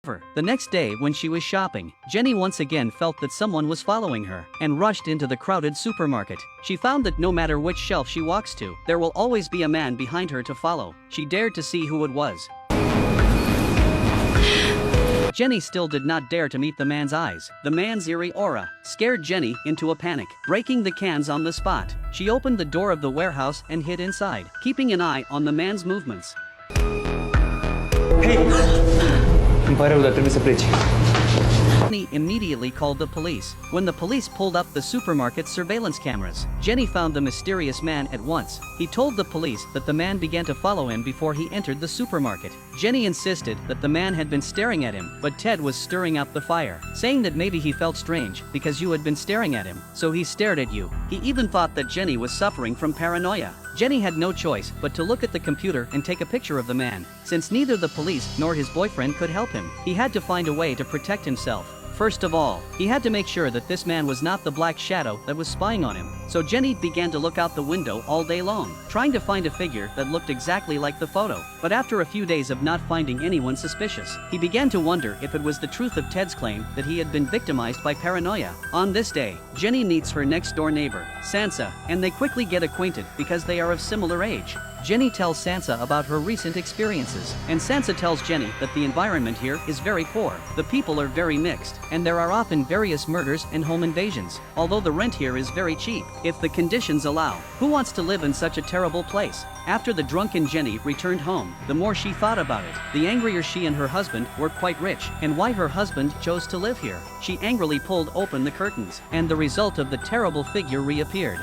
over. The next day when she was shopping, Jenny once again felt that someone was following her and rushed into the crowded supermarket. She found that no matter which shelf she walks to, there will always be a man behind her to follow. She dared to see who it was. Jenny still did not dare to meet the man's eyes. The man's eerie aura scared Jenny into a panic. Breaking the cans on the spot, she opened the door of the warehouse and hid inside, keeping an eye on the man's movements. Hey! Îmi pare rău, dar trebuie să pleci. Jenny immediately called the police. When the police pulled up the supermarket's surveillance cameras, Jenny found the mysterious man at once. He told the police that the man began to follow him before he entered the supermarket. Jenny insisted that the man had been staring at him, but Ted was stirring up the fire, saying that maybe he felt strange because you had been staring at him, so he stared at you. He even thought that Jenny was suffering from paranoia. Jenny had no choice but to look at the computer and take a picture of the man. Since neither the police nor his boyfriend could help him, he had to find a way to protect himself. First of all, he had to make sure that this man was not the black shadow that was spying on him. So Jenny began to look out the window all day long, trying to find a figure that looked exactly like the photo. But after a few days of not finding anyone suspicious, he began to wonder if it was the truth of Ted's claim that he had been victimized by paranoia. On this day, Jenny meets her next-door neighbor, Sansa, and they quickly get acquainted because they are of similar age. Jenny tells Sansa about her recent experiences, and Sansa tells Jenny that the environment here is very poor, the people are very mixed, and there are often various murders and home invasions, although the rent here is very cheap, if the conditions allow. Who wants to live in such a terrible place? After the drunken Jenny returned home, the more she thought about it, the angrier she and her husband were quite rich, and why her husband chose to live here. She angrily pulled open the curtains, and the result of the terrible figure reappeared.